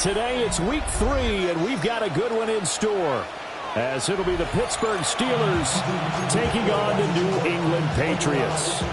today it's week 3, and we've got a good one in store, as it'll be the Pittsburgh Steelers taking on the New England Patriots.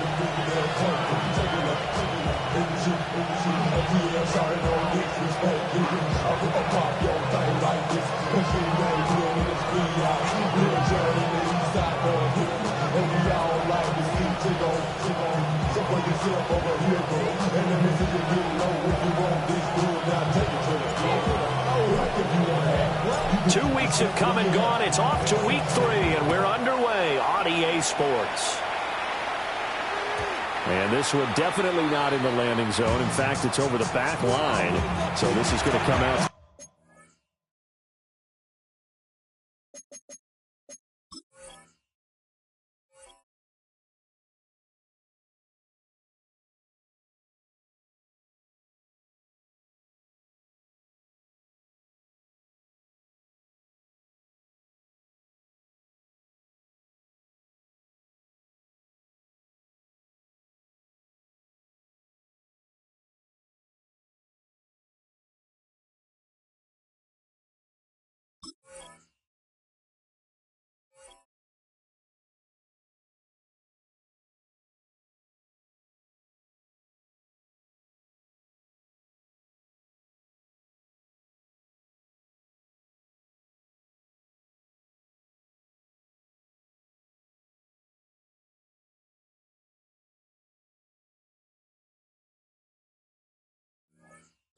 Two weeks have come and gone. It's off to week 3, and we're underway on EA Sports. And this one definitely not in the landing zone. In fact, it's over the back line. So this is going to come out.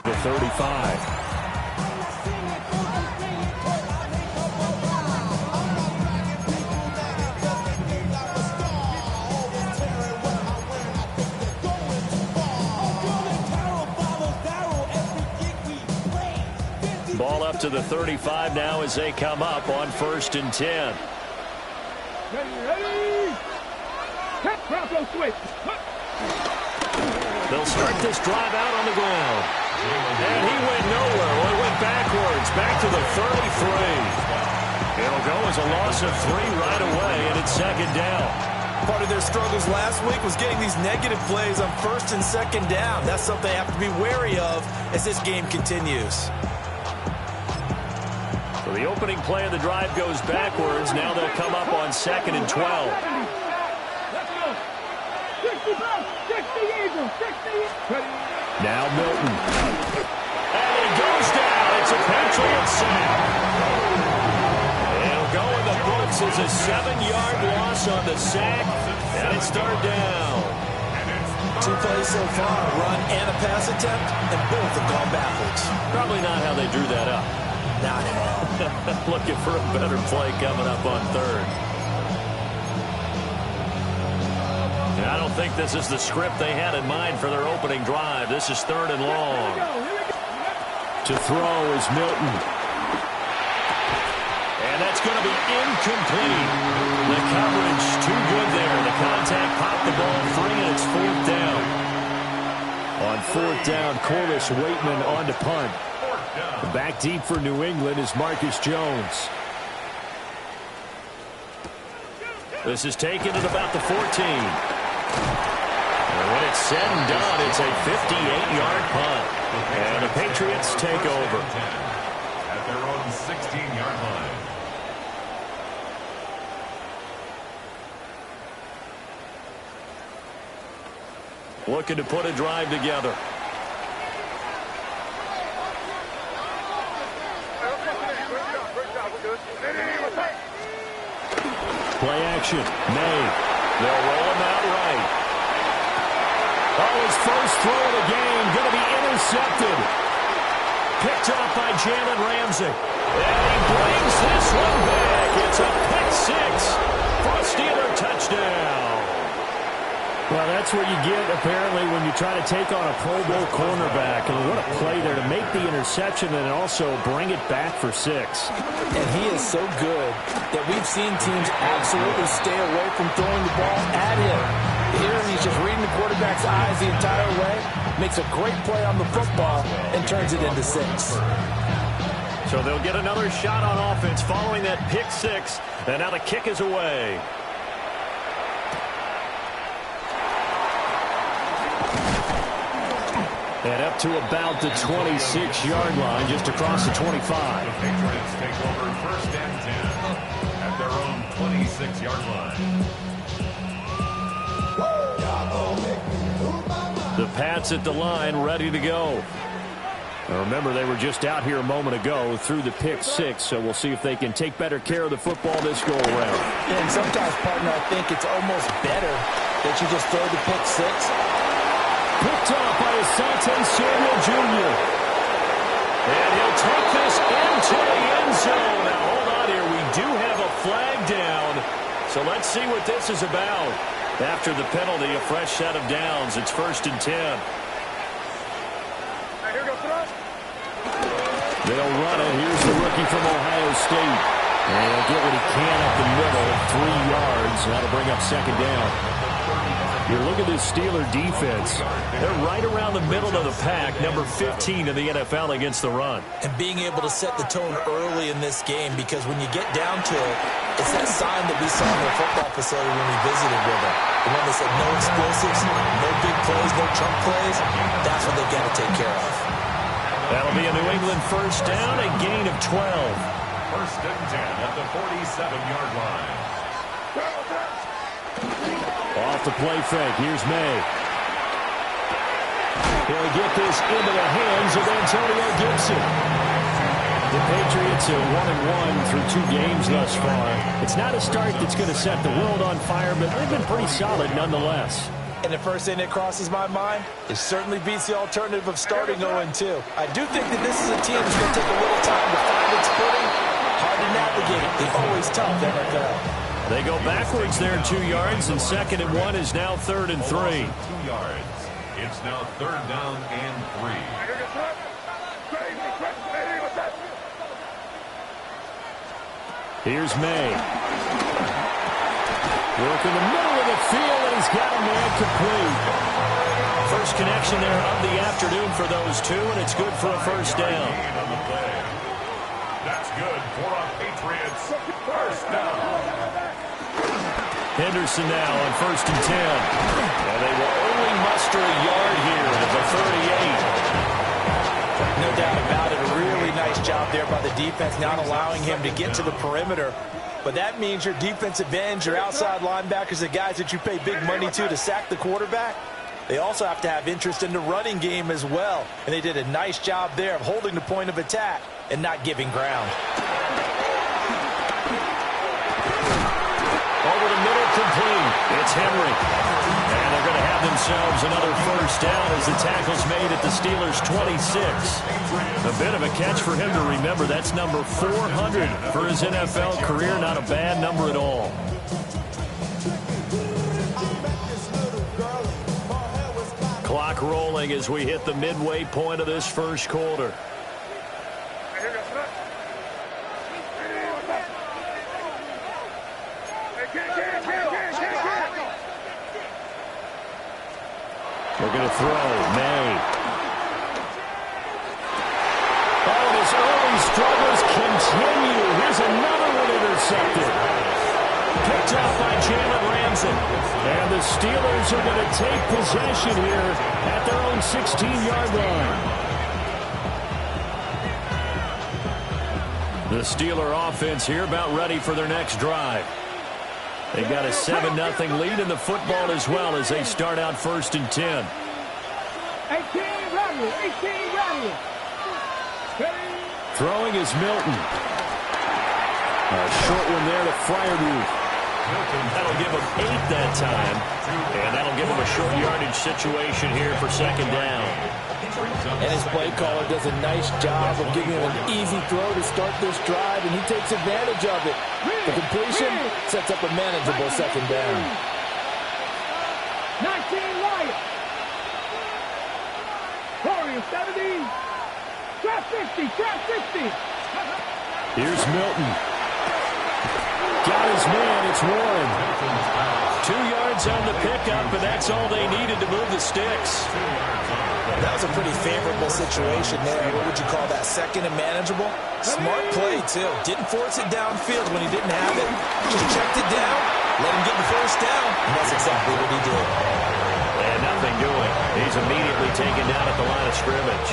The 35. Ball up to the 35 now as they come up on 1st and 10. Ready. Switch. They'll start this drive out on the ground. And he went nowhere. Well, he went backwards, back to the 33. It'll go as a loss of 3 right away, and it's 2nd down. Part of their struggles last week was getting these negative plays on 1st and 2nd down. That's something they have to be wary of as this game continues. So the opening play of the drive goes backwards. Now they'll come up on 2nd and 12. Let's go. 60 Eagles. 60. Now Milton. And he goes down. It's a Patriot sack. It'll go in the books as a 7-yard loss on the sack. And it's 3rd down. 2 plays so far, a run and a pass attempt, and both have gone backwards. Probably not how they drew that up. Not Looking for a better play coming up on 3rd. I don't think this is the script they had in mind for their opening drive. This is 3rd and long. To throw is Milton. And that's going to be incomplete. The coverage too good there. The contact popped the ball free, and it's 4th down. On 4th down, Corliss Waitman on to punt. Back deep for New England is Marcus Jones. This is taken at about the 14. And when it's said and done, it's a 58-yard punt. And the Patriots take over. At their own 16-yard line. Looking to put a drive together. Play action. May. They'll roll him out right. Oh, his first throw of the game going to be intercepted. Picked up by Jalen Ramsey. And he brings this one back. It's a pick 6 for a Steeler touchdown. Well, that's what you get, apparently, when you try to take on a Pro Bowl cornerback. And what a play there to make the interception and also bring it back for 6. And he is so good that we've seen teams absolutely stay away from throwing the ball at him. Here, he's just reading the quarterback's eyes the entire way, makes a great play on the football, and turns it into 6. So they'll get another shot on offense following that pick 6. And now the kick is away. And up to about the 26-yard line, just across the 25. The Patriots take over first and 10 at their own 26-yard line. The Pats at the line, ready to go. Now remember, they were just out here a moment ago through the pick six, so we'll see if they can take better care of the football this go-around. Yeah, and sometimes, partner, I think it's almost better that you just throw the pick six. Picked off by Asante Samuel Jr. And he'll take this into the end zone. Now, hold on here. We do have a flag down, so let's see what this is about. After the penalty, a fresh set of downs. It's 1st and 10. They'll run it. Here's the rookie from Ohio State. And he'll get what he can up the middle, 3 yards. That'll bring up 2nd down. You look at this Steeler defense. They're right around the middle of the pack, number 15 in the NFL against the run. And being able to set the tone early in this game, because when you get down to it, it's that sign that we saw in the football facility when we visited with them. The one that said no explosives, no big plays, no chunk plays. That's what they've got to take care of. That'll be a New England first down, a gain of 12. 1st and 10 at the 47-yard line. Off the play fake. Here's May. He'll get this into the hands of Antonio Gibson. The Patriots are 1-1 through 2 games thus far. It's not a start that's going to set the world on fire, but they've been pretty solid nonetheless. And the first thing that crosses my mind, it certainly beats the alternative of starting 0-2. I do think that this is a team that's going to take a little time to find its footing. Hard to navigate. They're always tough, NFL. They go backwards there 2 yards, and 2nd and 1 is now 3rd and 3. 2 yards. It's now 3rd down and 3. Here's May. Work in the middle of the field, and he's got a man complete. First connection there of the afternoon for those two, and it's good for a first down. That's good for a Patriots first down. Henderson now on 1st and 10. And they will only muster a yard here at the 38. No doubt about it. A really nice job there by the defense, not allowing him to get to the perimeter. But that means your defensive ends, your outside linebackers, the guys that you pay big money to sack the quarterback, they also have to have interest in the running game as well. And they did a nice job there of holding the point of attack and not giving ground. Over the middle, complete. It's Henry. And they're going to have themselves another first down as the tackle's made at the Steelers' 26. A bit of a catch for him to remember. That's number 400 for his NFL career. Not a bad number at all. Clock rolling as we hit the midway point of this first quarter. They're going to throw. May. Oh, and his early struggles continue. Here's another one intercepted. Picked out by Jalen Ramsey. And the Steelers are going to take possession here at their own 16-yard line. The Steeler offense here about ready for their next drive. They've got a 7-0 lead in the football as well as they start out 1st and 10. 18 ready. Throwing is Milton. A short one there to Freiermuth. That'll give him 8 that time. And that'll give him a short yardage situation here for 2nd down. And his play caller does a nice job of giving him an easy throw to start this drive, and he takes advantage of it. The completion sets up a manageable 2nd down. 19 right. Corey 70. Trap 50. Here's Milton. Got his man. It's Warren. 2 yards on the pickup, and that's all they needed to move the sticks. That was a pretty favorable situation there. What would you call that? 2nd and manageable? Smart play, too. Didn't force it downfield when he didn't have it. Just checked it down, let him get the first down, and that's exactly what he did. And now anything doing. He's immediately taken down at the line of scrimmage.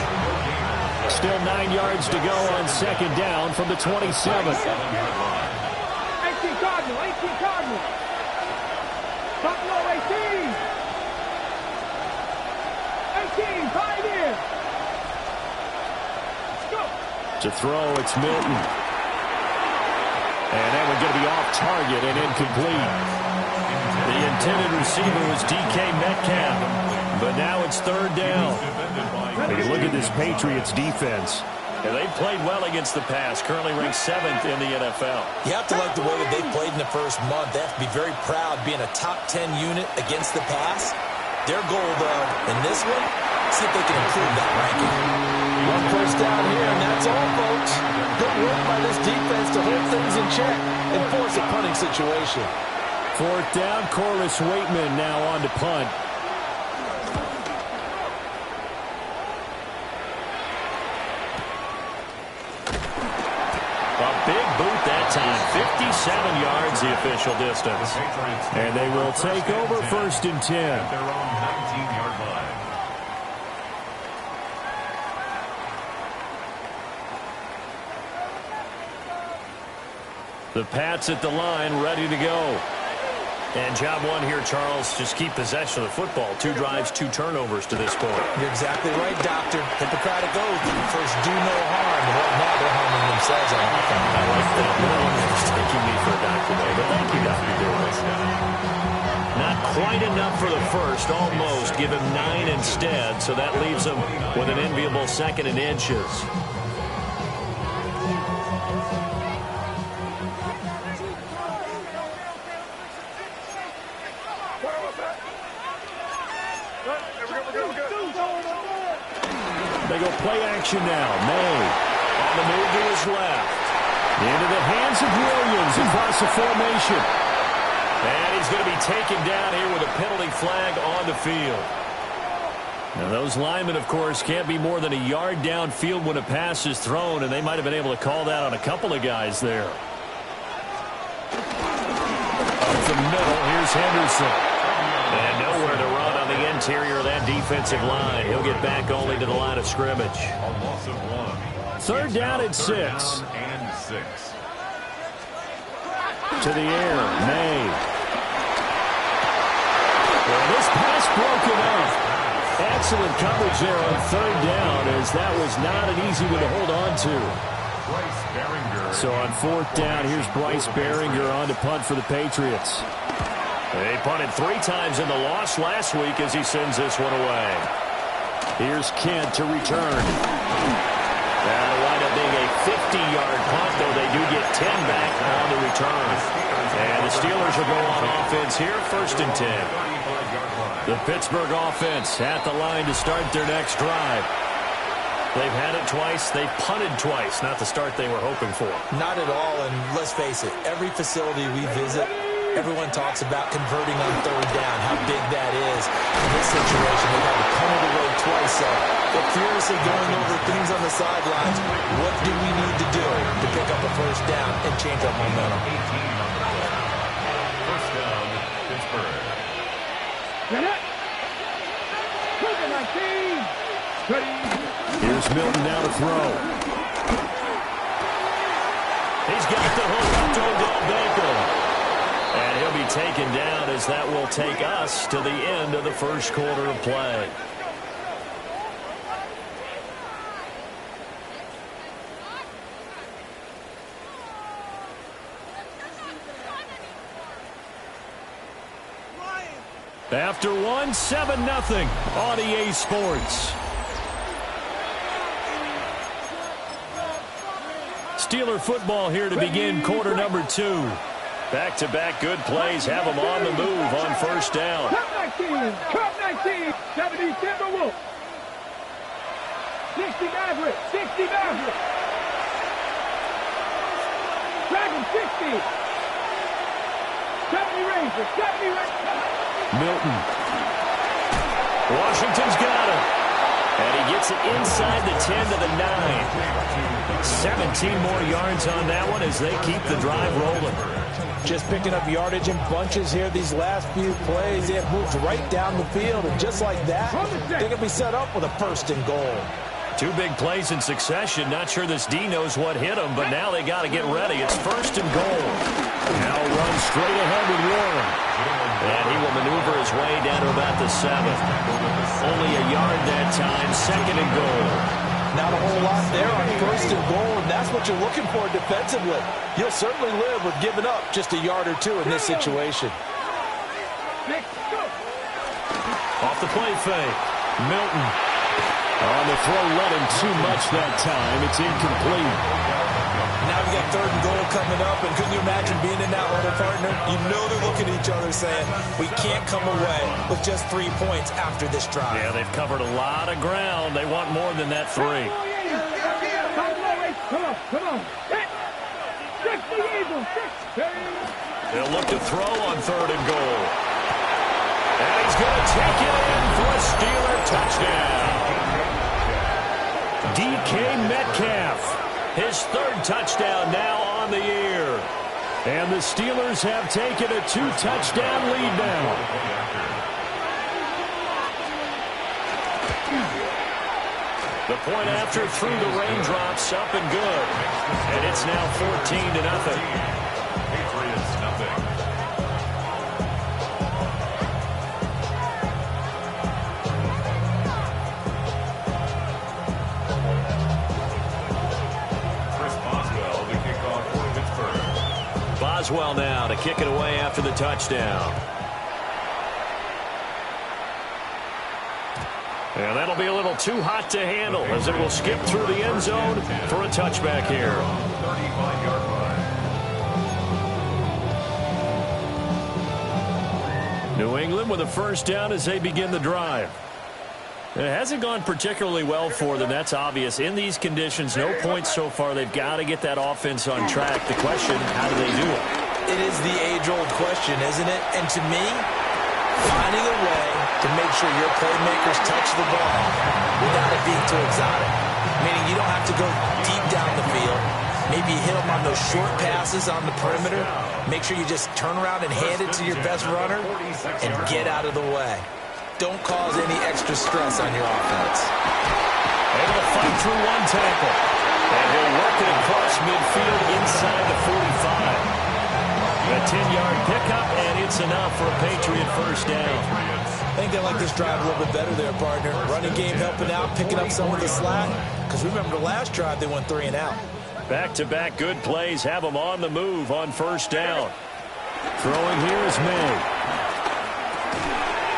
Still 9 yards to go on second down from the 27. 18 Cardinal, 18 Cardinal. Buffalo 18. 18, Pioneer. Let's go. To throw, it's Milton. And that one's going to be off target and incomplete. The intended receiver was Dcot Metcalf, but now it's third down. When you look at this Patriots defense, and they've played well against the pass, currently ranked 7th in the NFL. You have to like the way that they've played in the first month. They have to be very proud being a top 10 unit against the pass. Their goal, though, in this one, see if they can improve that ranking. One first down here, and that's all, folks. Good work by this defense to hold things in check and force a punting situation. Fourth down, Corliss Waitman now on to punt. A big boot that time, 57 yards the official distance. And they will take over first and 10. At their own 19-yard line. The Pats at the line, ready to go. And job one here, Charles, just keep possession of the football. 2 drives, 2 turnovers to this point. You're exactly right, Doctor. Hippocratic oath. First, do no harm. And right now, they're harming themselves on offense. I like that. No one was taking me for a doctor, though. But thank you, Dr. Davis. Not quite enough for the first, almost. Give him 9 instead, so that leaves him with an enviable second and inches. They go play action now. May on the move to his left. Into the hands of Williams across the formation. And he's going to be taken down here with a penalty flag on the field. Now those linemen, of course, can't be more than a yard downfield when a pass is thrown, and they might have been able to call that on a couple of guys there. Up the middle, here's Henderson. And nowhere to run on the interior of that defensive line. He'll get back only to the line of scrimmage. A loss of 1. Third down and 6. And 6. To the air, May. Well, this pass broken up. Excellent coverage there on third down, as that was not an easy one to hold on to. Bryce Behringer. So on fourth down, here's Bryce Behringer on to punt for the Patriots. They punted 3 times in the loss last week as he sends this one away. Here's Kent to return. That'll wind up being a 50-yard punt, though they do get 10 back on the return. And the Steelers will go on offense here, first and 10. The Pittsburgh offense at the line to start their next drive. They've had it twice. They've punted twice. Not the start they were hoping for. Not at all, and let's face it, every facility we visit, everyone talks about converting on third down, how big that is. In this situation, they've had to punt it away twice, so they're furiously going over things on the sidelines. What do we need to do to pick up a first down and change our momentum? 18 on the play. First down, Pittsburgh. Get it. Look at my team. Here's Milton now to throw. He's got the hook to Odell Beckham. And he'll be taken down as that will take us to the end of the first quarter of play. After 1, 7-0 on EA Sports. Steeler football here to begin quarter number 2. Back-to-back good plays have them on the move on first down. Cup 19, Cup 19, 70 Timberwolves. 60 Maverick, 60 Maverick. Dragon 60. 70 Rangers, 70 Rangers. Milton. Washington's got him. And he gets it inside the 10 to the 9. 17 more yards on that one as they keep the drive rolling. Just picking up yardage in bunches here these last few plays. They have moved right down the field, and just like that, they're going to be set up with a 1st and goal. 2 big plays in succession. Not sure this D knows what hit him, but now they got to get ready. It's 1st and goal. Now run straight ahead with Warren. And he will maneuver his way down to about the 7. Only a yard that time. 2nd and goal. Not a whole lot there on 1st and goal, and that's what you're looking for defensively. You'll certainly live with giving up just a yard or 2 in this situation. Off the play fake. Milton. On the throw, let him too much that time. It's incomplete. Now we got 3rd and goal coming up, and couldn't you imagine being in that huddle, partner? You know they're looking at each other saying, we can't come away with just 3 points after this drive. Yeah, they've covered a lot of ground. They want more than that 3. Come on. They'll look to throw on 3rd and goal. And he's going to take it in for a Steeler touchdown. Dcot Metcalf, his 3rd touchdown now on the year. And the Steelers have taken a 2-touchdown lead now. The point after through the raindrops, up and good. And it's now 14-0. Patriots, nothing. Boswell now to kick it away after the touchdown. And that'll be a little too hot to handle as it will skip through the end zone for a touchback here. 35-yard line. New England with a 1st down as they begin the drive. It hasn't gone particularly well for them. That's obvious. In these conditions, no points so far. They've got to get that offense on track. The question, how do they do it? It is the age-old question, isn't it? And to me, finding a way to make sure your playmakers touch the ball without it being too exotic. Meaning you don't have to go deep down the field. Maybe hit them on those short passes on the perimeter. Make sure you just turn around and hand it to your best runner and get out of the way. Don't cause any extra stress on your offense. Able to fight through 1 tackle. And he'll work it across midfield inside the 45. A 10-yard pickup, and it's enough for a Patriot 1st down. I think they like this drive a little bit better there, partner. Running game helping out, picking up some of the slack. Because remember the last drive, they went 3 and out. Back-to-back good plays have them on the move on 1st down. Throwing here is May.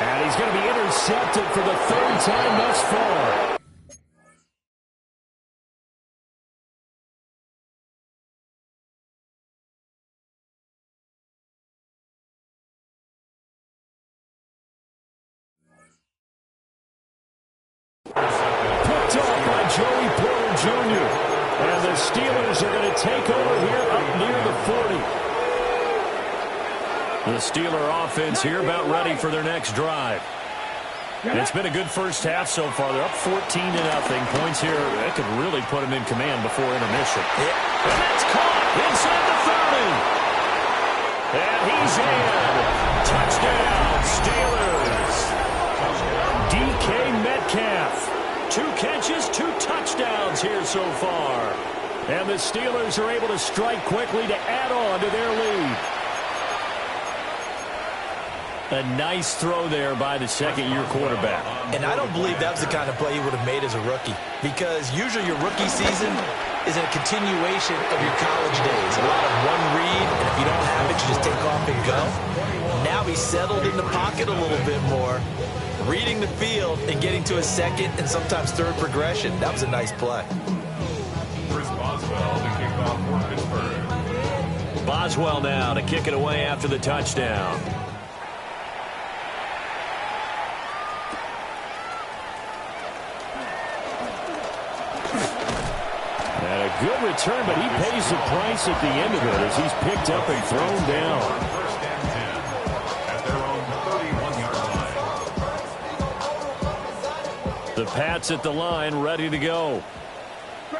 And he's going to be intercepted for the 3rd time thus far. Picked off by Joey Porter Jr. And the Steelers are going to take over here up near the 40. The Steeler offense here about ready for their next drive. And it's been a good 1st half so far. They're up 14-0. Points here, that could really put them in command before intermission. Yeah. And that's caught inside the 30. And he's in. Touchdown, Steelers. Dcot Metcalf. 2 catches, 2 touchdowns here so far. And the Steelers are able to strike quickly to add on to their lead. A nice throw there by the 2nd-year quarterback. And I don't believe that was the kind of play he would have made as a rookie. Because usually your rookie season is a continuation of your college days. A lot of one read, and if you don't have it, you just take off and go. Now he's settled in the pocket a little bit more, reading the field and getting to a 2nd and sometimes 3rd progression. That was a nice play. Chris Boswell to kick off for Pittsburgh. Boswell now to kick it away after the touchdown. Good return, but he pays the price at the end of it as he's picked up and thrown down. 1st and 10 at their own 31-yard line. The Pats at the line ready to go.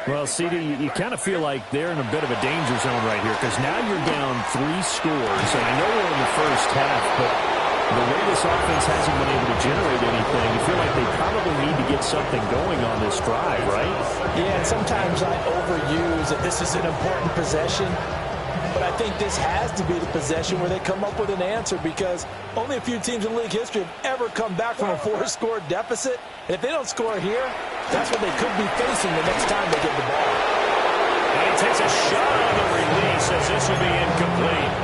Well, CD, you kind of feel like they're in a bit of a danger zone right here because now you're down 3 scores. And I know we're in the first half, but the way this offense hasn't been able to generate anything, you feel like they probably need to get something going on this drive, right? Yeah, and sometimes I overuse that this is an important possession. But I think this has to be the possession where they come up with an answer because only a few teams in league history have ever come back from a 4-score deficit. And if they don't score here, that's what they could be facing the next time they get the ball. And he takes a shot on the release as this will be incomplete.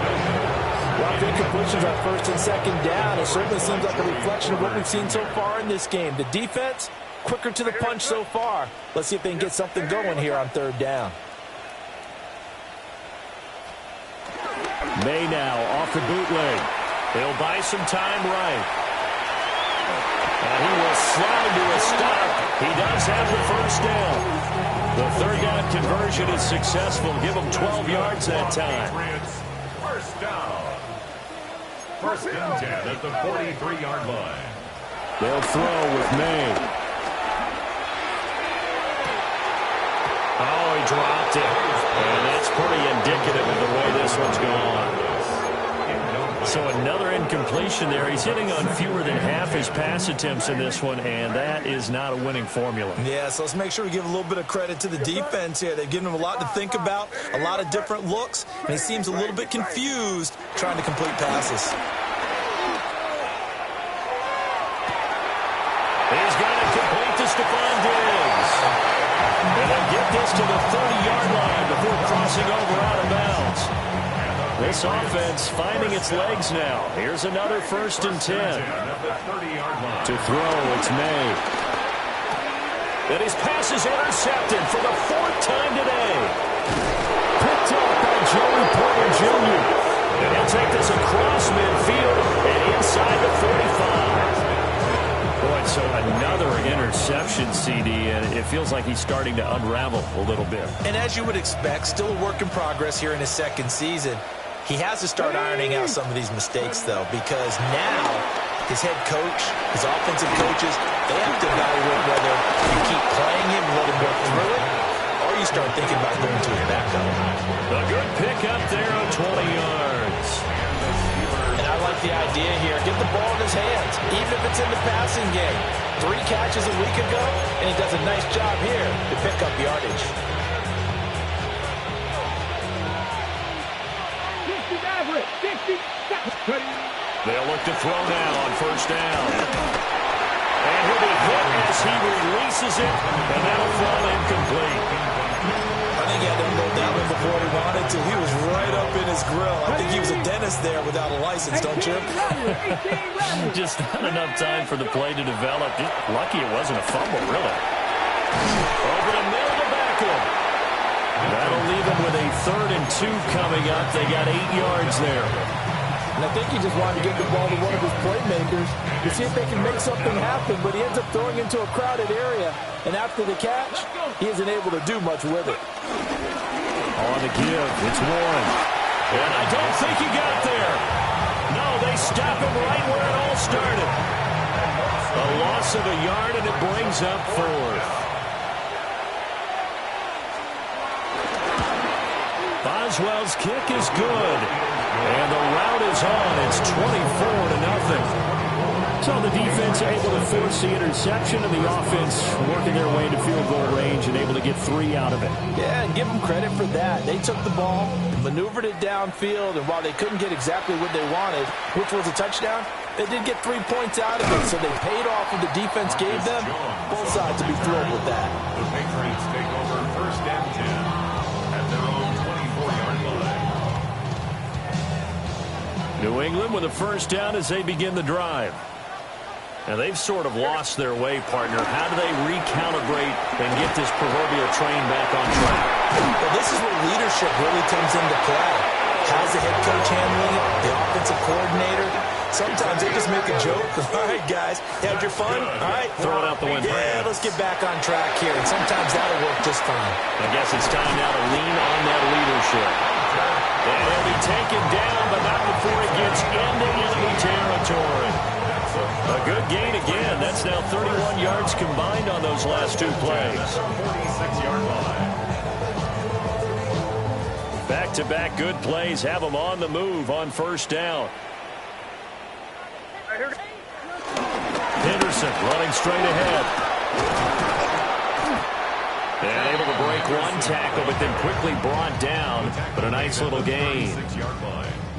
Well, if incompletions are first and second down, it certainly seems like a reflection of what we've seen so far in this game. The defense, quicker to the punch so far. Let's see if they can get something going here on third down. May now off the bootleg. He'll buy some time right. And he will slide to a stop. He does have the first down. The third down conversion is successful. Give him 12 yards that time. First down. First and 10 at the 43-yard line. They'll throw with May. Oh, he dropped it. And that's pretty indicative of the way this one's gone. So another incompletion there. He's hitting on fewer than half his pass attempts in this one, and that is not a winning formula. Yeah, so let's make sure we give a little bit of credit to the defense here. They've given him a lot to think about, a lot of different looks, and he seems a little bit confused trying to complete passes. He's got it complete to Stephon Diggs. And they'll get this to the 30-yard line before crossing over out of bounds. This offense finding its legs now. Here's another first and 10. To throw, it's May. And his pass is intercepted for the 4th time today. Picked up by Joey Porter Jr. And he'll take this across midfield and inside the 45. Boy, so another interception, CD, and it feels like he's starting to unravel a little bit. And as you would expect, still a work in progress here in his second season. He has to start ironing out some of these mistakes, though, because now his head coach, his offensive coaches, they have to evaluate whether you keep playing him and let him work through it, or you start thinking about going to his backup. A good pickup there on 20 yards. And I like the idea here. Get the ball in his hands, even if it's in the passing game. 3 catches a week ago, and he does a nice job here to pick up yardage. They'll look to throw now on first down. And he'll be hit as he releases it, and that'll fall incomplete. I think he had to unload that one before he wanted to. He was right up in his grill. I think he was a dentist there without a license, don't you? Just not enough time for the play to develop. Just lucky it wasn't a fumble, really. Over the middle to Beckham. That'll leave him with a 3rd and 2 coming up. They got 8 yards there. And I think he just wanted to give the ball to one of his playmakers to see if they can make something happen, but he ends up throwing into a crowded area. And after the catch, he isn't able to do much with it. On the give, it's Warren. And I don't think he got there. No, they stop him right where it all started. A loss of a yard, and it brings up 4th. Boswell's kick is good. And the route is on. It's 24-0. So the defense able to force the interception, and the offense working their way into field goal range and able to get 3 out of it. Yeah, and give them credit for that. They took the ball, maneuvered it downfield, and while they couldn't get exactly what they wanted, which was a touchdown, they did get 3 points out of it. So they paid off what the defense gave them. Both sides to be thrilled with that. The Patriots take over first and 10 at their own 24-yard line. New England with a first down as they begin the drive. Now, they've sort of lost their way, partner. How do they recalibrate and get this proverbial train back on track? Well, this is where leadership really comes into play. How's the head coach handling it? The offensive coordinator? Sometimes they just make a joke. All right, guys, you had your fun? All right. Throw it out the window. Yeah, let's get back on track here. And sometimes that'll work just fine. I guess it's time now to lean on that leadership. And he'll be taken down, but not before he gets into enemy territory. A good gain again. That's now 31 yards combined on those last two plays. 46-yard line. Back-to-back good plays have them on the move on first down. Henderson running straight ahead. And able to break one tackle, but then quickly brought down. But a nice little gain.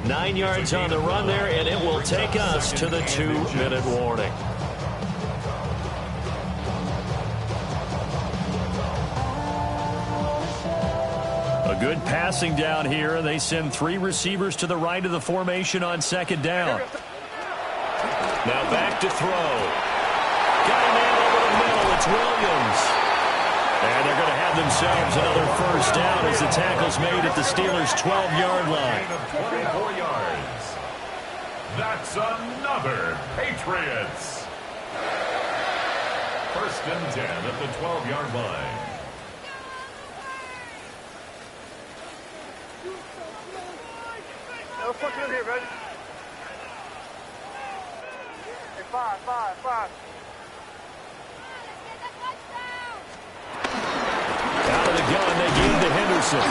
9 yards on the run there, and it will take us to the 2-minute warning. A good passing down here, and they send 3 receivers to the right of the formation on second down. Now back to throw. Got a man over the middle. It's Williams. And they're going to have themselves another first down as the tackle's made at the Steelers' 12-yard line. 24 yards. That's another Patriots. First and 10 at the 12-yard line. No fucking in here, buddy. Hey, five. Out of the gun, they gave to Henderson.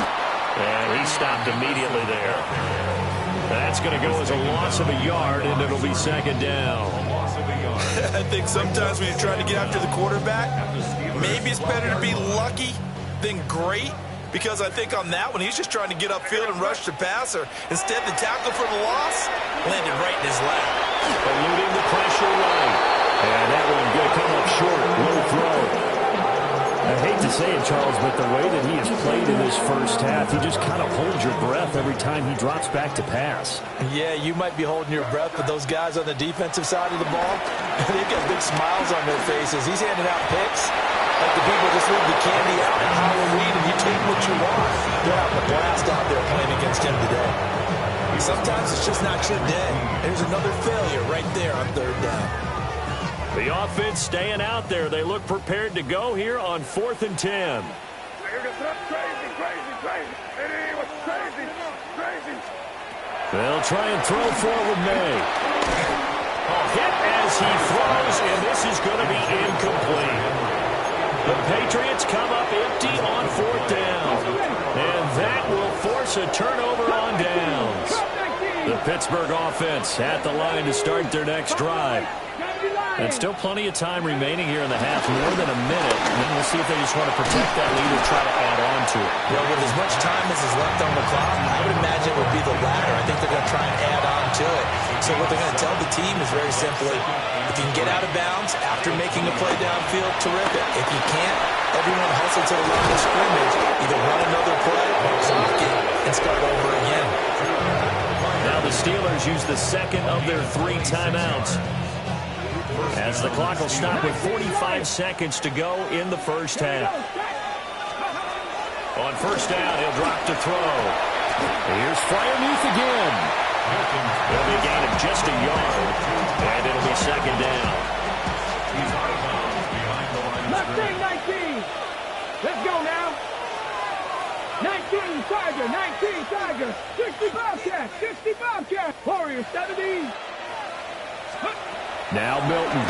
And he stopped immediately there. That's going to go as a loss of a yard, and it'll be second down. I think sometimes when you're trying to get after the quarterback, maybe it's better to be lucky than great. Because I think on that one, he's just trying to get upfield and rush the passer. Instead, the tackle for the loss landed right in his lap. Eluding the pressure right. And that one going to come up short. Low throw. I hate to say it, Charles, but the way that he has played in this first half, you just kind of hold your breath every time he drops back to pass. Yeah, you might be holding your breath, but those guys on the defensive side of the ball, they've got big smiles on their faces. He's handing out picks like the people just leave the candy out at Halloween, and you take what you want. They're having a blast out there playing against him today. Sometimes it's just not your day. There's another failure right there on third down. The offense staying out there. They look prepared to go here on 4th and 10. Crazy. They'll try and throw forward May. Hit as he throws, and this is going to be incomplete. The Patriots come up empty on 4th down. And that will force a turnover on downs. The Pittsburgh offense at the line to start their next drive. And still plenty of time remaining here in the half, more than a minute. And then we'll see if they just want to protect that lead or try to add on to it. Well, with as much time as is left on the clock, I would imagine it would be the latter. I think they're going to try and add on to it. So what they're going to tell the team is very simply, if you can get out of bounds after making a play downfield, terrific. If you can't, everyone hustle to the line of scrimmage. Either run another play or clock it and start over again. Now the Steelers use the second of their 3 timeouts, as the clock will stop with 45 seconds to go in the first half. On first down, he'll drop to throw. Here's Freiermuth again. It'll be a gain of just a yard, and it'll be second down. Left thing, 19. Let's go now. 19 Tiger, 19 Tiger. 60 Bobcat, 60 Bobcat. Warrior 70. Now Milton.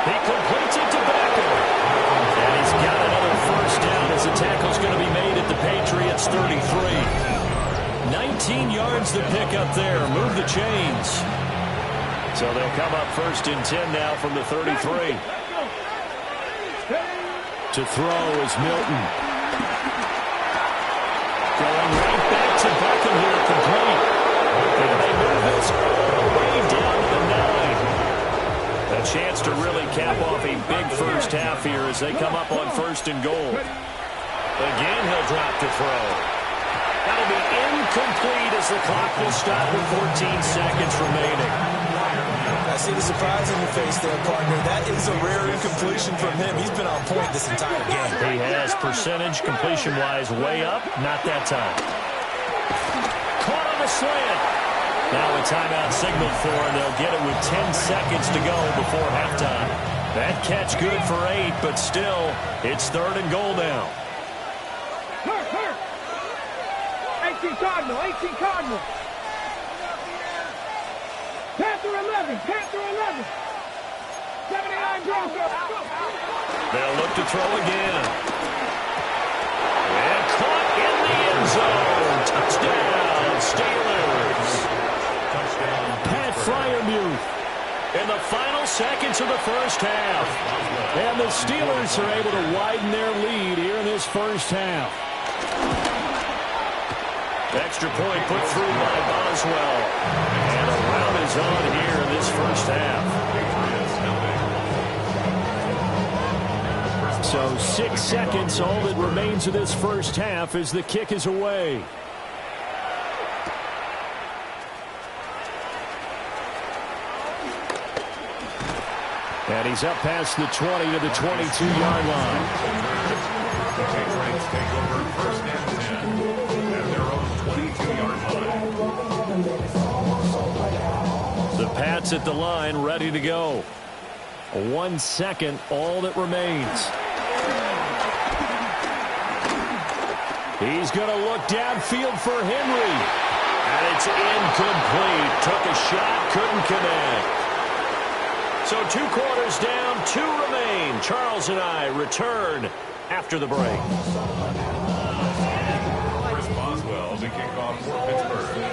He completes it to Beckham. And he's got another first down as the tackle's going to be made at the Patriots' 33. 19 yards to pick up there. Move the chains. So they'll come up first and 10 now from the 33. To throw is Milton. Going right back to Beckham here, complete. And they move this all the way down to the 9. A chance to really cap off a big first half here as they come up on first and goal. Again, he'll drop to throw. That'll be incomplete as the clock will stop with 14 seconds remaining. I see the surprise in your face there, partner. That is a rare incompletion from him. He's been on point this entire game. He has percentage completion-wise way up. Not that time. Caught on the slant. Now a timeout signaled for, and they'll get it with 10 seconds to go before halftime. That catch good for 8, but still, it's third and goal now. Hurt. 18 Cardinal, 18 Cardinal. 10. 11. Panther 11. 79 Bronco. They'll look to throw again. And caught in the end zone. Touchdown, Steelers. Touchdown. Pat Fryermuth in the final seconds of the first half. And the Steelers are able to widen their lead here in this first half. Extra point put through by Boswell. And a round is on here in this first half. So 6 seconds, all that remains of this first half as the kick is away. And he's up past the 20 to the 22-yard line. The Patriots take over first and 10 at their own 22-yard line. The Pats at the line, ready to go. 1 second, all that remains. He's going to look downfield for Henry. And it's incomplete. Took a shot, couldn't connect. So 2 quarters down, 2 remain. Charles and I return after the break. Chris Boswell to kick off for Pittsburgh.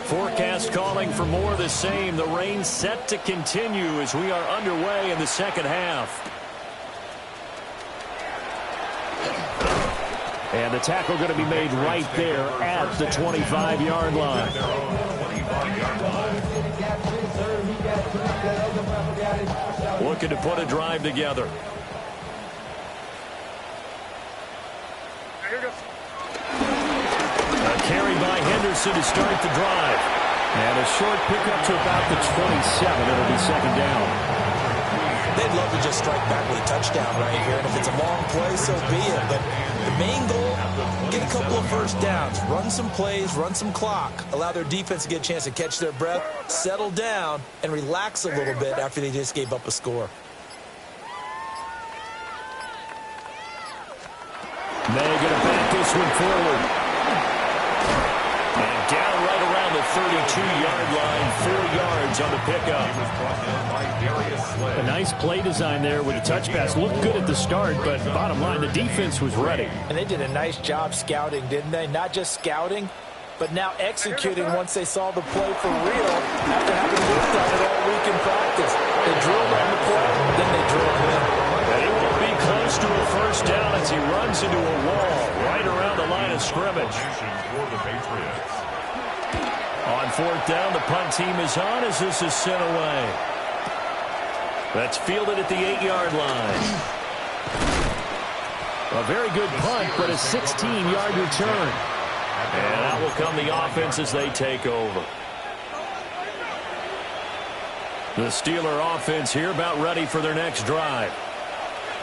Forecast calling for more of the same. The rain set to continue as we are underway in the second half. And the tackle going to be made right there at the 25-yard line. Looking to put a drive together. A carry by Henderson to start the drive. And a short pickup to about the 27. It'll be second down. They'd love to just strike back with a touchdown right here. And if it's a long play, so be it. But the main goal, get a couple of first downs. Run some plays, run some clock. Allow their defense to get a chance to catch their breath, settle down, and relax a little bit after they just gave up a score. May going to back this one forward. And down right around the 32-yard line, 4 yards on the pickup. A nice play design there with a touch pass. Looked good at the start, but bottom line, the defense was ready. And they did a nice job scouting, didn't they? Not just scouting, but now executing once they saw the play for real after having worked on it all week in practice. They drilled on the play, then they drilled in. And he will be close to a first down as he runs into a wall right around the line of scrimmage. For the Patriots. On fourth down, the punt team is on as this is sent away. That's fielded at the 8-yard line. A very good punt, but a 16-yard return. And out will come the offense as they take over. The Steeler offense here about ready for their next drive.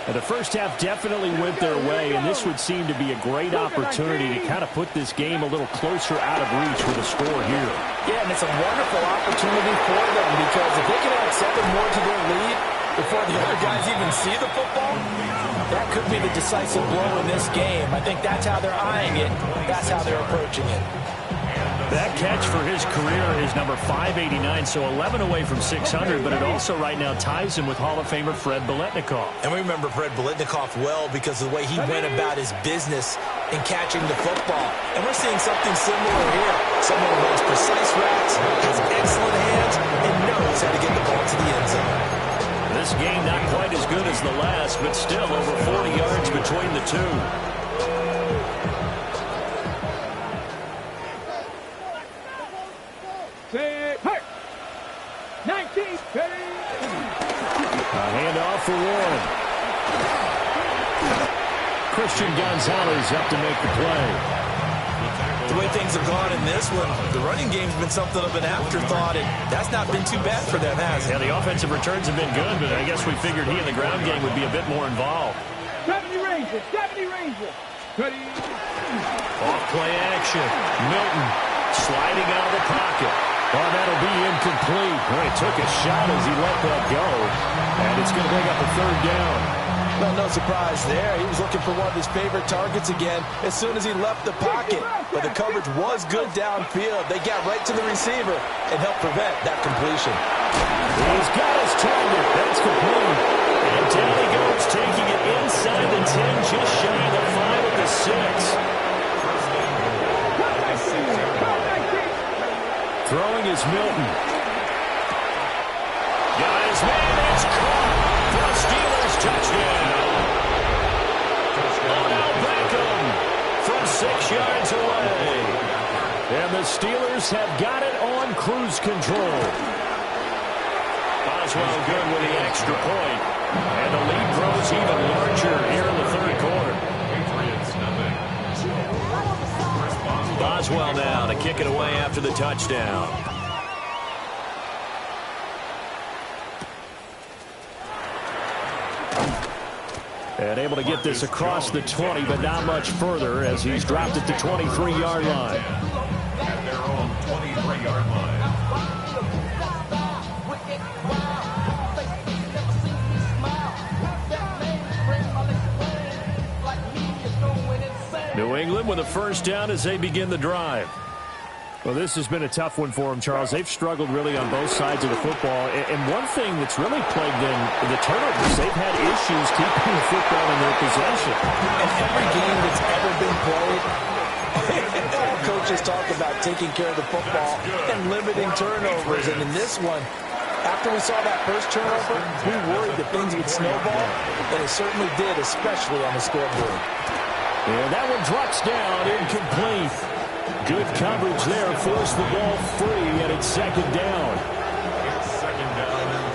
And the first half definitely went their way, and this would seem to be a great opportunity to kind of put this game a little closer out of reach with a score here. Yeah, and it's a wonderful opportunity for them because if they can add 7 more to their lead before the other guys even see the football, that could be the decisive blow in this game. I think that's how they're eyeing it. That's how they're approaching it. That catch for his career is number 589, so 11 away from 600, but it also right now ties him with Hall of Famer Fred Biletnikoff. And we remember Fred Biletnikoff well because of the way he went about his business in catching the football. And we're seeing something similar here. Someone who runs precise routes, has excellent hands, and knows how to get the ball to the end zone. This game not quite as good as the last, but still over 40 yards between the two. Hey, 19. A handoff for Warren. Christian Gonzalez up to make the play. The way things have gone in this one, the running game's been something of an afterthought, and that's not been too bad for them, has it? Yeah, the offensive returns have been good, but I guess we figured he in the ground game would be a bit more involved. 70 Rangers. 70 Rangers. Off play action. Milton sliding out of the pocket. Oh, that'll be incomplete. Boy, he took a shot as he let that go. And it's going to bring up a third down. Well, no surprise there. He was looking for one of his favorite targets again as soon as he left the pocket. But the coverage was good downfield. They got right to the receiver and helped prevent that completion. He's got his target. That's complete. And down he goes, taking it inside the 10, just shy of the 5 at the 6. Throwing is Milton. Got his man. It's caught for a Steelers touchdown. Odell Beckham from 6 yards away. And the Steelers have got it on cruise control. Boswell good with the extra point. And the lead grows even larger here in the third quarter. Boswell now to kick it away after the touchdown. And able to get this across the 20, but not much further as he's dropped at the 23-yard line. At their own 23-yard line. New England with a first down as they begin the drive. Well, this has been a tough one for them, Charles. They've struggled really on both sides of the football. And one thing that's really plagued them, the turnovers, they've had issues keeping the football in their possession. In every game that's ever been played, all coaches talk about taking care of the football and limiting turnovers. And in this one, after we saw that first turnover, we worried that things would snowball, and it certainly did, especially on the scoreboard. And that one drops down, incomplete. Good coverage there, forced the ball free, and it's second down. It's second down and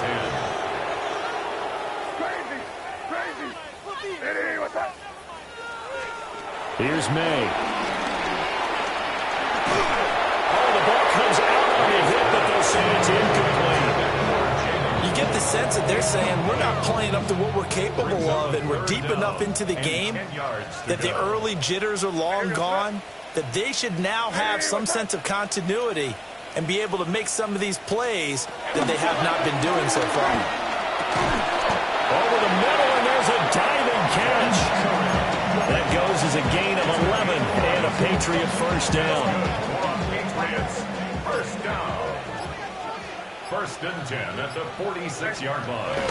10. Here's May. Oh, the ball comes out on the hit, but they'll say it's incomplete. You get the sense that they're saying we're not playing up to what we're capable of, and we're deep enough into the game that the early jitters are long gone, that they should now have some sense of continuity and be able to make some of these plays that they have not been doing so far. Over the middle, and there's a diving catch. That goes as a gain of 11 and a Patriot first down. Patriots first down. First and 10 at the 46-yard line.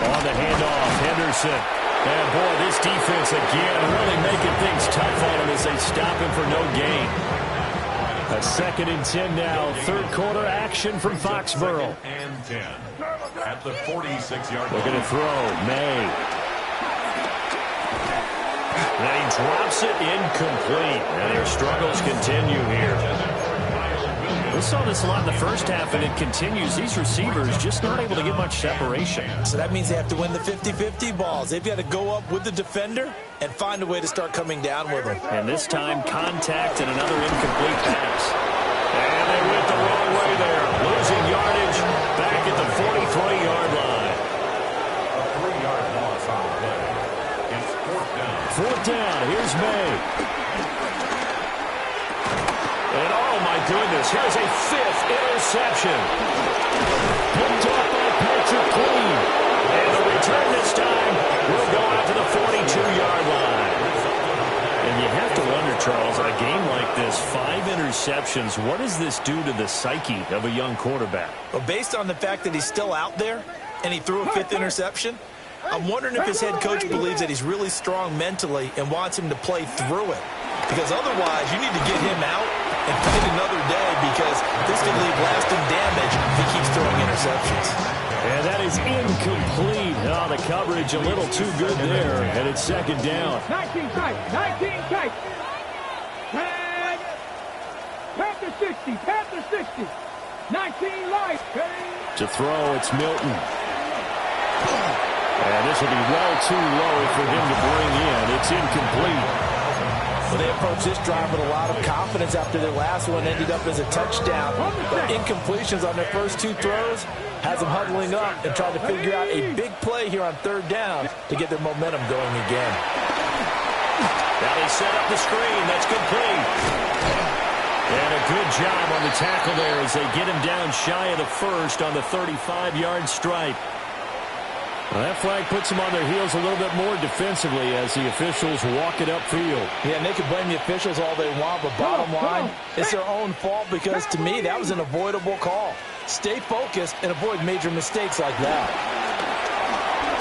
On the handoff, Henderson. And, boy, this defense again really making things tough on him as they stop him for no gain. A second and 10 now. Third quarter action from Foxborough. And 10 at the 46-yard line. Looking to throw. May. And he drops it incomplete. And their struggles continue here. We saw this a lot in the first half, and it continues. These receivers just not able to get much separation. So that means they have to win the 50-50 balls. They've got to go up with the defender and find a way to start coming down with them. And this time, contact and another incomplete pass. And they went the wrong way there. Losing yardage back at the 43-yard line. A 3-yard loss on the play. It's fourth down. Fourth down. Here's May. And, oh, my goodness, here's a fifth interception. Picked up by Patrick Queen. And the return this time will go out to the 42-yard line. And you have to wonder, Charles, in a game like this, 5 interceptions, what does this do to the psyche of a young quarterback? Well, based on the fact that he's still out there and he threw a 5th interception, I'm wondering if his head coach believes that he's really strong mentally and wants him to play through it. Because otherwise, you need to get him out and fight another day, because this could leave lasting damage if he keeps throwing interceptions. And that is incomplete. Oh, the coverage a little too good there, and it's second down. 19 tight, 19 tight. Tag. Panther 60, Panther 60. 19 light. To throw, it's Milton. And this will be well too low for him to bring in. It's incomplete. Well, they approached this drive with a lot of confidence after their last one ended up as a touchdown. But incompletions on their first 2 throws has them huddling up and trying to figure out a big play here on third down to get their momentum going again. Now they set up the screen. That's complete. And a good job on the tackle there as they get him down shy of the first on the 35-yard stripe. Well, that flag puts them on their heels a little bit more defensively as the officials walk it upfield. Yeah, and they can blame the officials all they want, but bottom line, it's their own fault because, to me, that was an avoidable call. Stay focused and avoid major mistakes like that.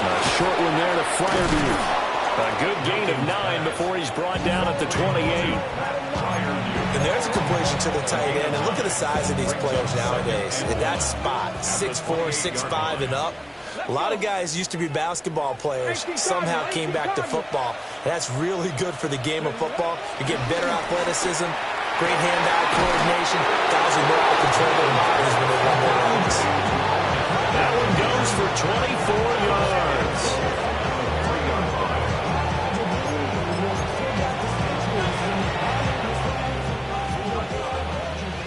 A short one there to Fryermuth. A good gain of 9 before he's brought down at the 28. And there's a completion to the tight end. And look at the size of these players nowadays. In that spot, 6'4", 6'5", and up. A lot of guys used to be basketball players, somehow came back to football. That's really good for the game of football. You're getting better athleticism, great hand-eye coordination. Guys who know how to control their bodies when they run their routes. That one goes for 24 yards.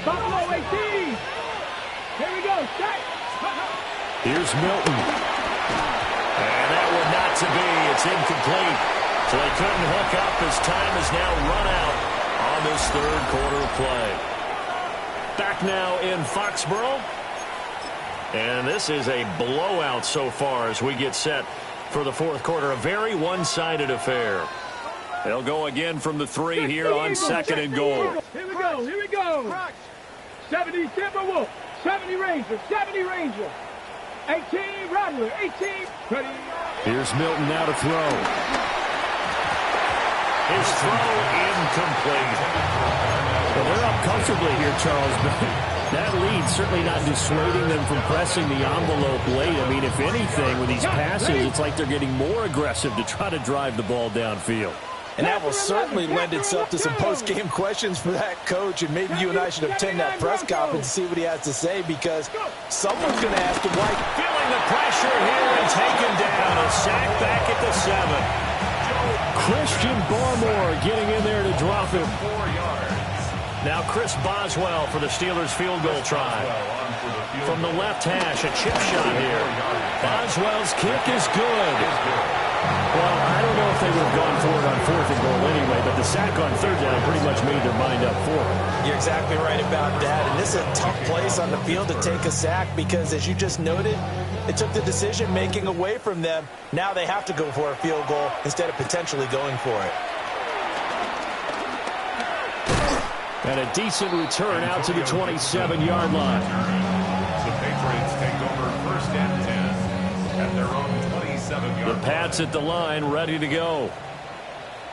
Buffalo 18. Here we go. Set. Here's Milton. And that one not to be. It's incomplete. So they couldn't hook up as time has now run out on this third quarter of play. Back now in Foxborough. And this is a blowout so far as we get set for the fourth quarter. A very one-sided affair. They'll go again from the 3 here on second and goal. Here we go. Here we go. 70 Timberwolf. 70 Ranger. 70 Ranger. 18 Rattler. 18. Ready. Here's Milton now to throw. His throw incomplete. Well, they're up comfortably here, Charles, but that lead certainly not dissuading them from pressing the envelope late. I mean, if anything, with these passes, it's like they're getting more aggressive to try to drive the ball downfield. And that will certainly lend itself to some post-game questions for that coach, and maybe you and I should attend that press conference and see what he has to say, because someone's going to ask him why. Feeling the pressure here and taken down. A sack back at the 7. Christian Barmore getting in there to drop him. 4 yards. Now Chris Boswell for the Steelers field goal try. From the left hash, a chip shot here. Boswell's kick is good. Well, I don't know if they would have gone for it on 4th and goal anyway, but the sack on 3rd down pretty much made their mind up for it. You're exactly right about that, and this is a tough place on the field to take a sack because, as you just noted, it took the decision-making away from them. Now they have to go for a field goal instead of potentially going for it. And a decent return out to the 27-yard line. The Patriots take over 1st and 10 at their own 27-yard line. The Pats at the line, ready to go.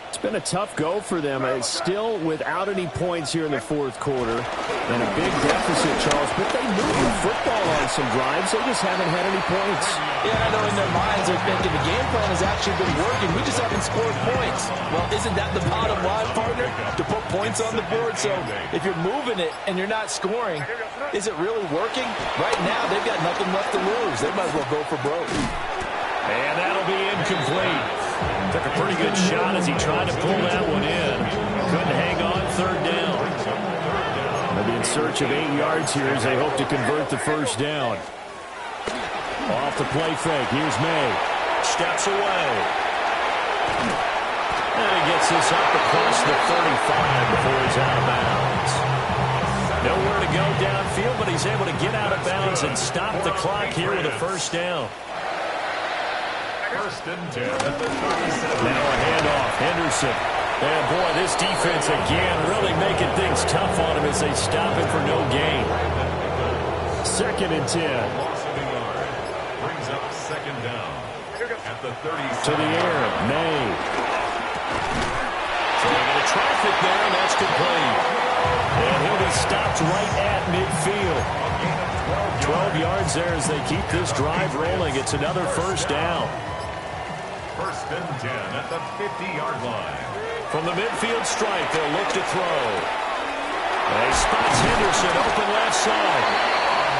It's been a tough go for them. It's still without any points here in the 4th quarter. And a big deficit, Charles. But they move the football on some drives. They just haven't had any points. Yeah, I know in their minds they're thinking the game plan has actually been working. We just haven't scored points. Well, isn't that the bottom line, partner? To put points on the board. So if you're moving it and you're not scoring, is it really working? Right now, they've got nothing left to lose. They might as well go for broke. And that'll be incomplete. Took a pretty good shot as he tried to pull that one in. Couldn't hang on 3rd down. They'll be in search of 8 yards here as they hope to convert the 1st down. Off the play fake. Here's May. Steps away. And he gets this up across the 35 before he's out of bounds. Nowhere to go downfield, but he's able to get out of bounds and stop the clock here with a 1st down. 1st and 10 at the 37. Now a handoff. Henderson. And boy, this defense again really making things tough on him as they stop him for no gain. 2nd and 10. Loss of a yard. Brings up 2nd down at the 37. To the air. May. Trying to traffic there, and that's complete. And he'll be stopped right at midfield. 12 yards there as they keep this drive rolling. It's another 1st down. 1st and 10 at the 50-yard line. From the midfield stripe, they'll look to throw. And he spots Henderson open left side.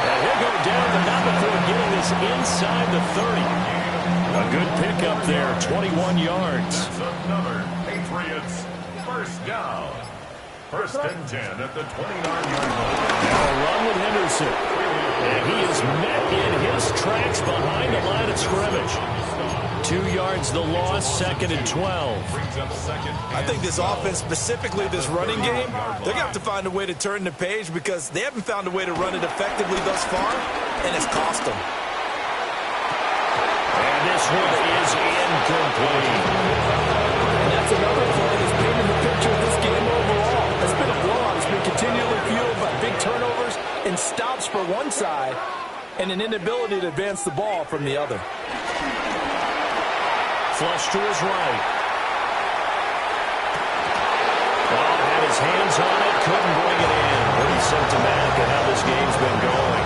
And he'll go down, but not before getting this inside the 30. A good pickup there, 21 yards. That's another Patriots 1st down. 1st and 10 at the 29-yard line. Now a run with Henderson. And he is met in his tracks behind the line of scrimmage. 2 yards the loss, 2nd and 12. Brings up 2nd. I think this offense, specifically this running game, they're going to have to find a way to turn the page because they haven't found a way to run it effectively thus far, and it's cost them. And this this one is incomplete. And that's another play that's painted the picture of this game overall. It's been a blowout. It's been continually fueled by big turnovers and stops for one side and an inability to advance the ball from the other. Flush to his right. Oh, had his hands on it, couldn't bring it in. Pretty symptomatic of how this game's been going.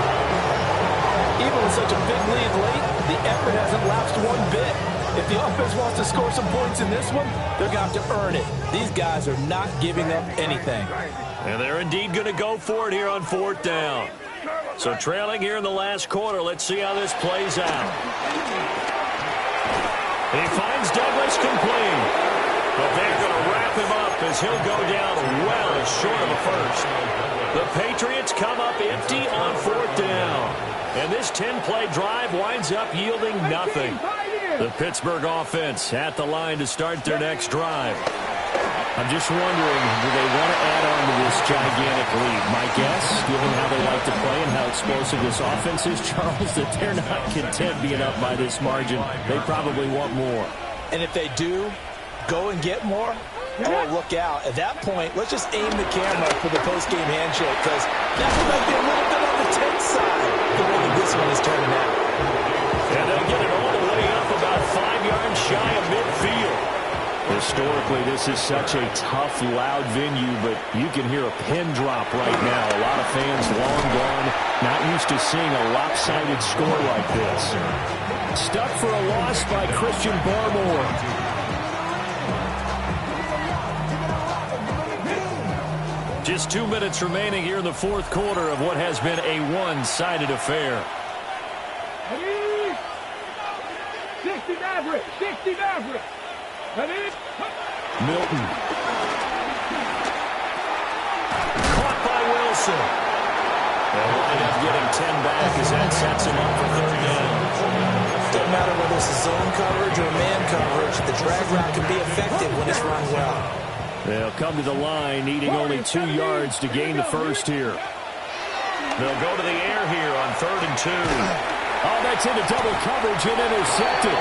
Even with such a big lead late, the effort hasn't lapsed one bit. If the offense wants to score some points in this one, they're going to have to earn it. These guys are not giving up anything. And they're indeed going to go for it here on 4th down. So trailing here in the last quarter, let's see how this plays out. He finds Douglas complete. But they're going to wrap him up as he'll go down well short of a first. The Patriots come up empty on 4th down. And this 10-play drive winds up yielding nothing. The Pittsburgh offense at the line to start their next drive. I'm just wondering, do they want to add on to this gigantic lead? My guess, given how they like to play and how explosive this offense is, Charles, that they're not content being up by this margin. They probably want more. And if they do go and get more, oh, look out. At that point, let's just aim the camera for the post-game handshake, because that might be a little bit on the tense side, the way that this one is turning out. And they'll get it all the way up about 5 yards shy of midfield. Historically, this is such a tough, loud venue, but you can hear a pin drop right now. A lot of fans long gone, not used to seeing a lopsided score like this. Stuck for a loss by Christian Barmore. Just 2 minutes remaining here in the 4th quarter of what has been a one-sided affair. 60 Maverick, 60 Maverick. Milton. Caught by Wilson. They'll wind up getting 10 back as that sets him up for 3rd down. Doesn't matter whether it's a zone coverage or man coverage, the drag route can be effective when it's run well. They'll come to the line, needing only 2 yards to gain the first here. They'll go to the air here on 3rd and 2. Oh, that's into double coverage and intercepted.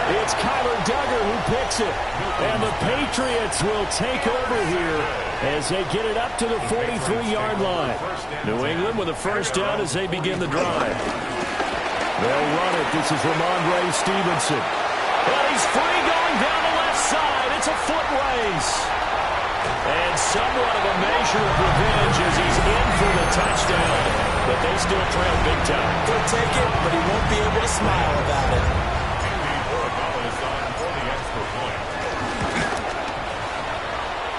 It's Kyler Duggar who picks it. And the Patriots will take over here as they get it up to the 43-yard line. New England with a first down as they begin the drive. They'll run it. This is Ramondre Stevenson. And he's free going down the left side. It's a foot race. And somewhat of a measure of revenge as he's in for the touchdown. But they still trail big time. He'll take it, but he won't be able to smile about it.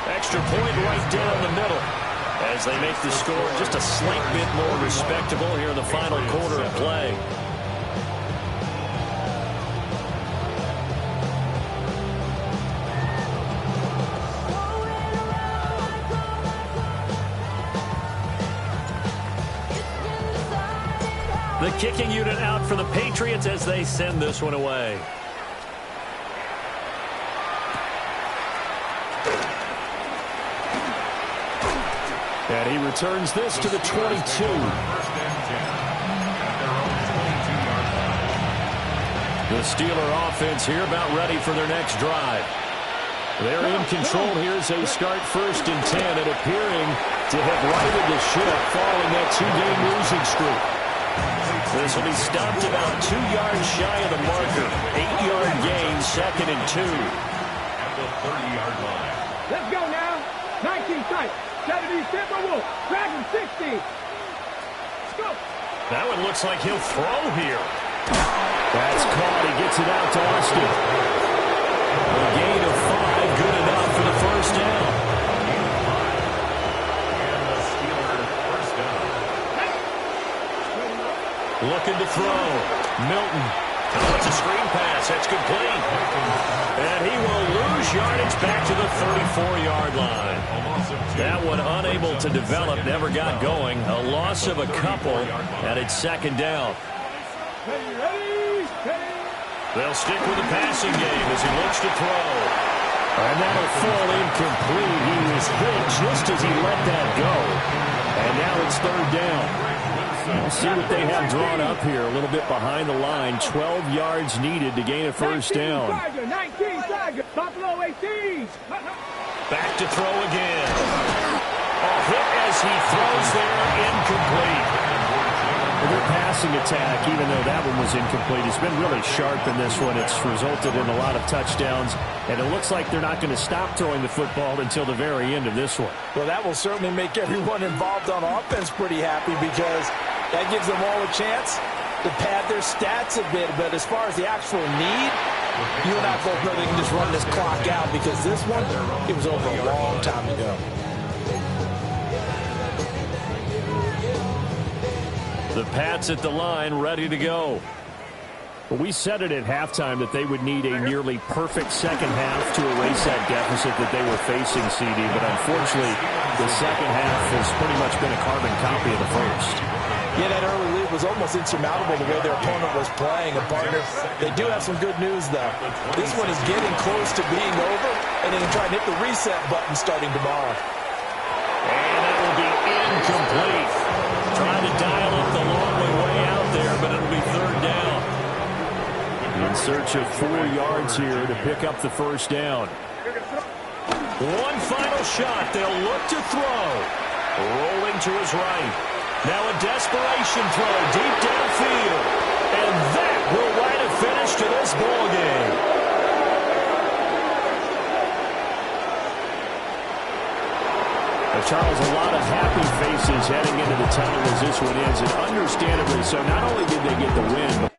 Extra point right down the middle as they make the score just a slight bit more respectable here in the final quarter of play. The kicking unit out for the Patriots as they send this one away. And he returns this to the 22. The Steeler offense here about ready for their next drive. They're in control here as they start 1st and 10 and appearing to have righted the ship following that 2-game losing streak. This will be stopped about 2 yards shy of the marker. 8-yard gain, 2nd and 2. At the 30-yard line. Let's go now. 19 tight. 70 Timberwolf. Dragon 60. Let's go. That one looks like he'll throw here. That's caught. He gets it out to Austin. A gain of 5, good enough for the first down. And the Steelers first down. Looking to throw. Milton. Oh, it's a screen pass. That's complete. And he will lose yardage back to the 34-yard line. That one unable to develop, never got going. A loss of a couple, and it's 2nd down. They'll stick with the passing game as he looks to throw. And that'll fall incomplete. He was hit just as he let that go. And now it's 3rd down. We'll see what they have drawn up here. A little bit behind the line. 12 yards needed to gain a first down. 19, Tiger. Buffalo 18. Back to throw again. A hit as he throws there, incomplete. Their passing attack, even though that one was incomplete, has been really sharp in this one. It's resulted in a lot of touchdowns, and it looks like they're not going to stop throwing the football until the very end of this one. Well, that will certainly make everyone involved on offense pretty happy because that gives them all a chance to pad their stats a bit. But as far as the actual need, you and I both know they can just run this clock out because this one, it was over a long time ago. The Pats at the line, ready to go. Well, we said it at halftime that they would need a nearly perfect second half to erase that deficit that they were facing, CD. But unfortunately, the second half has pretty much been a carbon copy of the first. Yeah, that early lead was almost insurmountable the way their opponent was playing. And, partner, they do have some good news, though. This one is getting close to being over, and they can try and hit the reset button starting tomorrow. And that will be incomplete. Trying to dial up the long way out there, but it'll be third down. In search of 4 yards here to pick up the first down. One final shot. They'll look to throw. Rolling to his right. Now a desperation throw deep downfield. And that will write a finish to this ball game. Charles, a lot of happy faces heading into the tunnel as this one ends, and understandably so. Not only did they get the win, but